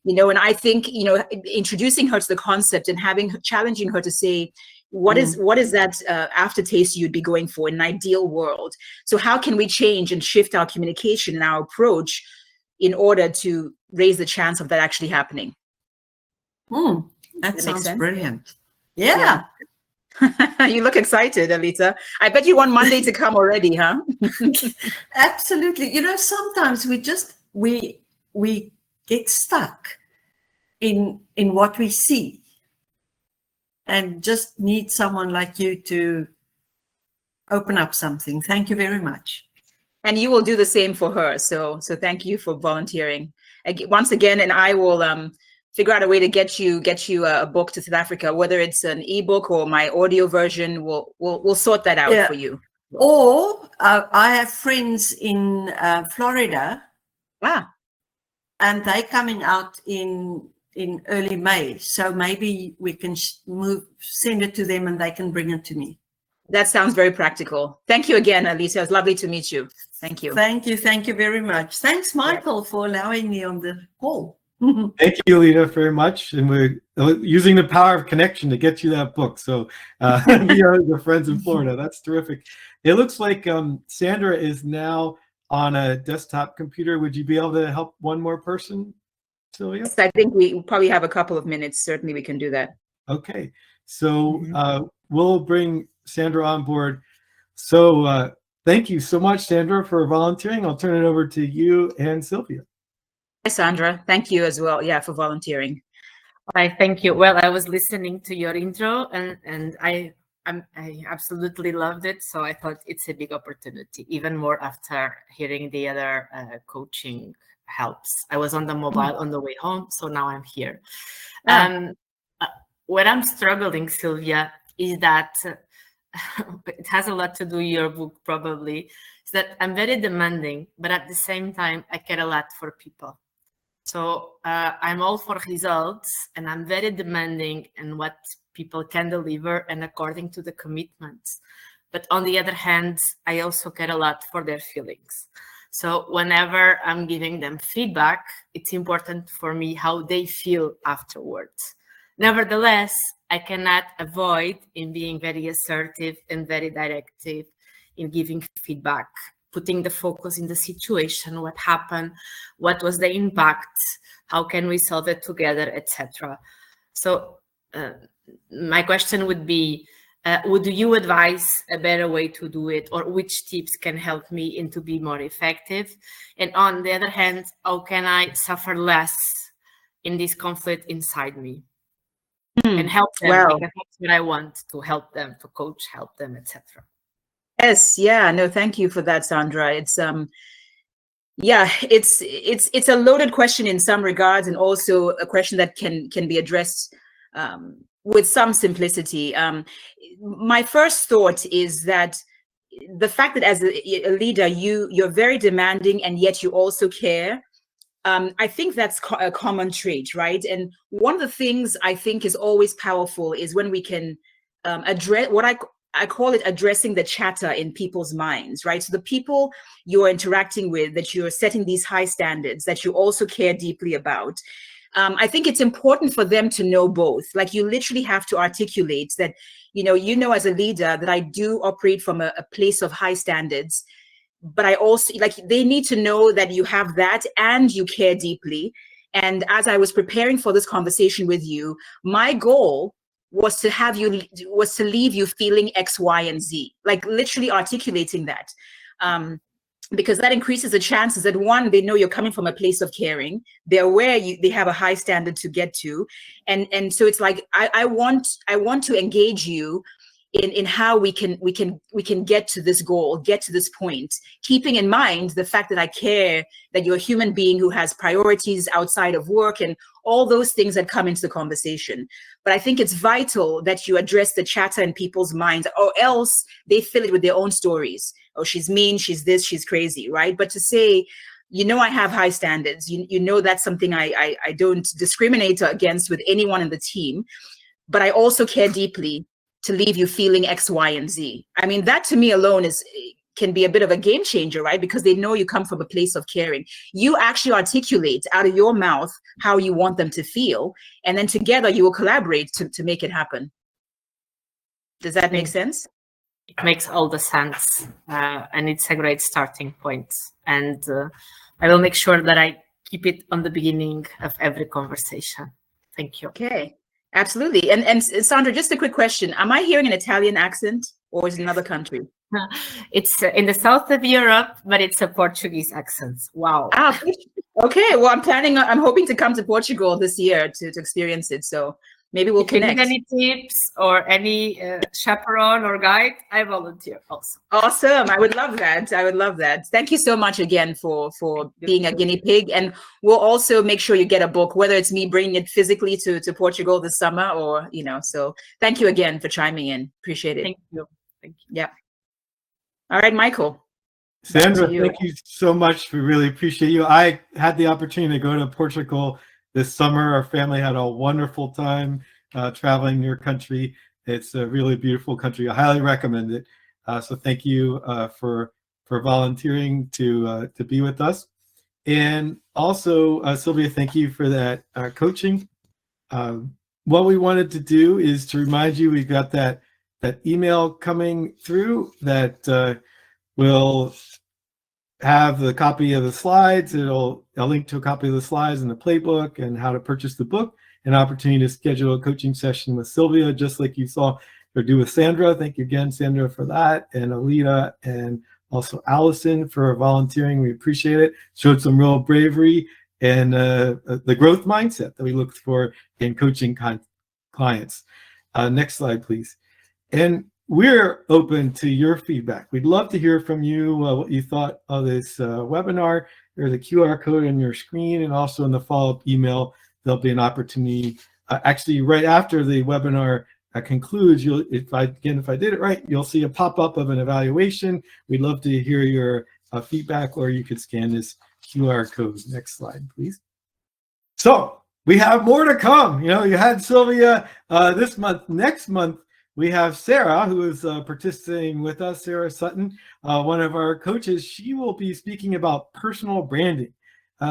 B: you know. And I think, you know, introducing her to the concept and challenging her to say, what is that aftertaste you'd be going for in an ideal world? So how can we change and shift our communication and our approach in order to raise the chance of that actually happening?
F: That sounds brilliant. Yeah.
B: You look excited, Alita. I bet you want Monday to come already, huh?
F: Absolutely. You know, sometimes we get stuck in what we see and just need someone like you to open up something. Thank you very much.
B: And you will do the same for her. So thank you for volunteering once again. And I will figure out a way to get you a book to South Africa, whether it's an ebook or my audio version. We'll sort that out for you.
F: Or I have friends in Florida, and they're coming out in early May. So maybe we can send it to them and they can bring it to me.
B: That sounds very practical. Thank you again, Alita. It's lovely to meet you. Thank you.
F: Thank you. Thank you very much. Thanks, Michael, for allowing me on the call.
A: Thank you, Lita, very much. And we're using the power of connection to get you that book. So we are the friends in Florida. That's terrific. It looks like Sandra is now on a desktop computer. Would you be able to help one more person, Sylvia?
B: Yes, I think we probably have a couple of minutes. Certainly we can do that.
A: Okay. So we'll bring Sandra on board. So thank you so much, Sandra, for volunteering. I'll turn it over to you and Sylvia.
B: Hi, Sandra. Thank you as well, for volunteering.
G: Hi, thank you. Well, I was listening to your intro and I absolutely loved it. So I thought it's a big opportunity, even more after hearing the other coaching helps. I was on the mobile on the way home, so now I'm here. What I'm struggling, Sylvia, is that it has a lot to do with your book probably, is that I'm very demanding, but at the same time, I care a lot for people. So I'm all for results and I'm very demanding in what people can deliver and according to the commitments. But on the other hand, I also care a lot for their feelings. So whenever I'm giving them feedback, it's important for me how they feel afterwards. Nevertheless, I cannot avoid in being very assertive and very directive in giving feedback, putting the focus in the situation, what happened, what was the impact, how can we solve it together, etc. So my question would be, would you advise a better way to do it, or which tips can help me to be more effective? And on the other hand, how can I suffer less in this conflict inside me and help them? Because that's what I want, to help them, to coach, help them, etc.
B: Yes, no, thank you for that, Sandra. It's it's a loaded question in some regards, and also a question that can be addressed with some simplicity. My first thought is that the fact that as a leader, you're very demanding and yet you also care. I think that's a common trait, right? And one of the things I think is always powerful is when we can address what I call it addressing the chatter in people's minds, right? So the people you're interacting with, that you're setting these high standards, that you also care deeply about. I think it's important for them to know both. Like, you literally have to articulate that, you know, as a leader, that I do operate from a place of high standards, but I also, like, they need to know that you have that and you care deeply. And as I was preparing for this conversation with you, my goal was to leave you feeling X, Y, and Z, like literally articulating that. Because that increases the chances that, one, they know you're coming from a place of caring. They're aware they have a high standard to get to. And so it's like, I want to engage you in how we can get to this goal, get to this point, keeping in mind the fact that I care, that you're a human being who has priorities outside of work and all those things that come into the conversation. But I think it's vital that you address the chatter in people's minds, or else they fill it with their own stories. Oh, she's mean, she's this, she's crazy, right? But to say, you know, I have high standards. You know, that's something I don't discriminate against with anyone in the team, but I also care deeply to leave you feeling X, Y, and Z. I mean, that to me alone can be a bit of a game changer, right? Because they know you come from a place of caring. You actually articulate out of your mouth how you want them to feel, and then together you will collaborate to make it happen. Does that make sense?
G: It makes all the sense, and it's a great starting point. And I will make sure that I keep it on the beginning of every conversation. Thank you.
B: Okay, absolutely. And Sandra, just a quick question. Am I hearing an Italian accent, or is it another country?
G: It's in the south of Europe, but it's a Portuguese accent. Wow.
B: Ah, okay. Well, I'm hoping to come to Portugal this year to experience it. So maybe we'll connect.
G: If you need any tips or any chaperone or guide, I volunteer also.
B: Awesome. I would love that. I would love that. Thank you so much again for being a guinea pig. And we'll also make sure you get a book, whether it's me bringing it physically to Portugal this summer, or, you know, so thank you again for chiming in. Appreciate it.
G: Thank you. Thank you.
B: Yeah. All right, Michael.
A: Sandra, thank you so much. We really appreciate you. I had the opportunity to go to Portugal this summer. Our family had a wonderful time traveling your country. It's a really beautiful country. I highly recommend it. So thank you for volunteering to be with us. And also, Sylvia, thank you for that coaching. What we wanted to do is to remind you, we've got that email coming through that will have the copy of the slides. It'll link to a copy of the slides and the playbook and how to purchase the book, an opportunity to schedule a coaching session with Sylvia, just like you saw her do with Sandra. Thank you again, Sandra, for that, and Alita, and also Allison for volunteering. We appreciate it. Showed some real bravery and the growth mindset that we look for in coaching clients. Next slide, please. And we're open to your feedback. We'd love to hear from you, what you thought of this webinar. There's a QR code on your screen, and also in the follow-up email, there'll be an opportunity. Actually, right after the webinar concludes, if I did it right, you'll see a pop-up of an evaluation. We'd love to hear your feedback, or you could scan this QR code. Next slide, please. So we have more to come. You know, you had Sylvia this month. Next month, we have Sarah, who is participating with us, Sarah Sutton, one of our coaches. She will be speaking about personal branding.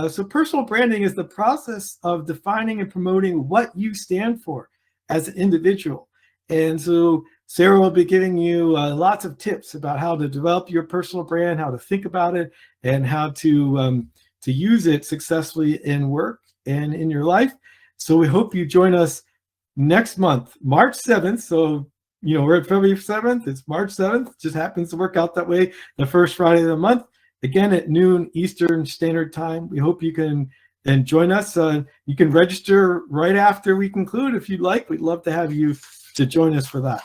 A: So personal branding is the process of defining and promoting what you stand for as an individual. And so Sarah will be giving you lots of tips about how to develop your personal brand, how to think about it, and how to use it successfully in work and in your life. So we hope you join us next month, March 7th. So, you know, we're at February 7th. It's March 7th. It just happens to work out that way. The first Friday of the month, again at noon Eastern Standard Time. We hope you can join us. You can register right after we conclude if you'd like. We'd love to have you to join us for that.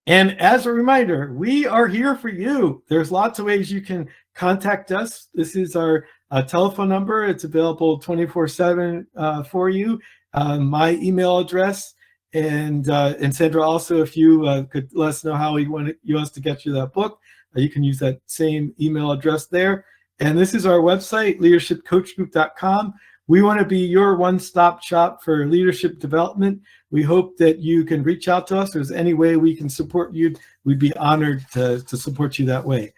A: And as a reminder, we are here for you. There's lots of ways you can contact us. This is our telephone number. It's available 24/7 for you. My email address. And Sandra, also, if you could let us know how you want us to get you that book, you can use that same email address there. And this is our website, leadershipcoachgroup.com. We want to be your one-stop shop for leadership development. We hope that you can reach out to us. If there's any way we can support you, we'd be honored to support you that way.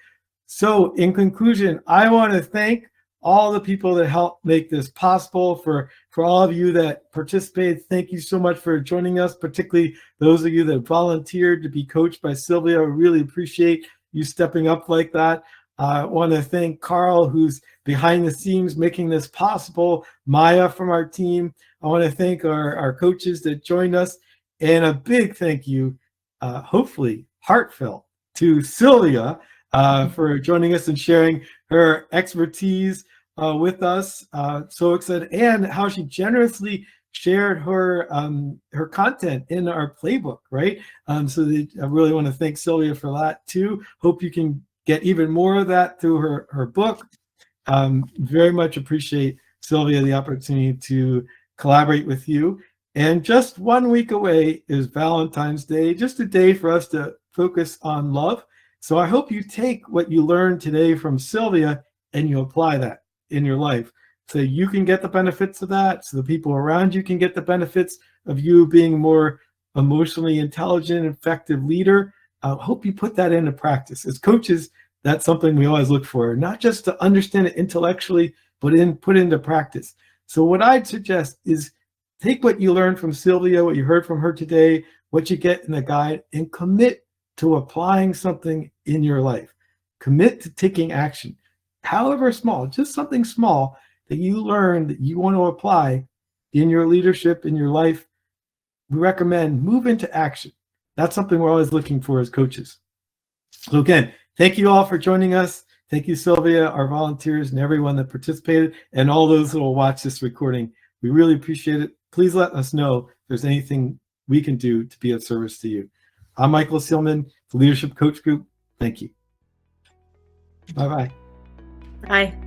A: So in conclusion, I want to thank all the people that helped make this possible. For all of you that participated, thank you so much for joining us, particularly those of you that volunteered to be coached by Sylvia. I really appreciate you stepping up like that. I want to thank Carl, who's behind the scenes making this possible, Maya from our team. I want to thank our coaches that joined us, and a big thank you, hopefully heartfelt, to Sylvia for joining us and sharing her expertise with us. So excited, and how she generously shared her content in our playbook, right? So I really want to thank Sylvia for that too. Hope you can get even more of that through her book. Very much appreciate, Sylvia, the opportunity to collaborate with you. And just 1 week away is Valentine's Day, just a day for us to focus on love. So I hope you take what you learned today from Sylvia and you apply that in your life, so you can get the benefits of that, so the people around you can get the benefits of you being a more emotionally intelligent, effective leader. I hope you put that into practice. As coaches, that's something we always look for, not just to understand it intellectually, but put into practice. So what I'd suggest is take what you learned from Sylvia, what you heard from her today, what you get in the guide, and commit to applying something in your life. Commit to taking action, however small, just something small that you learn that you want to apply in your leadership, in your life. We recommend move into action. That's something we're always looking for as coaches. So again, thank you all for joining us. Thank you, Sylvia, our volunteers, and everyone that participated, and all those that will watch this recording. We really appreciate it. Please let us know if there's anything we can do to be of service to you. I'm Michael Selman, the Leadership Coach Group. Thank you. Bye-bye.
B: Bye.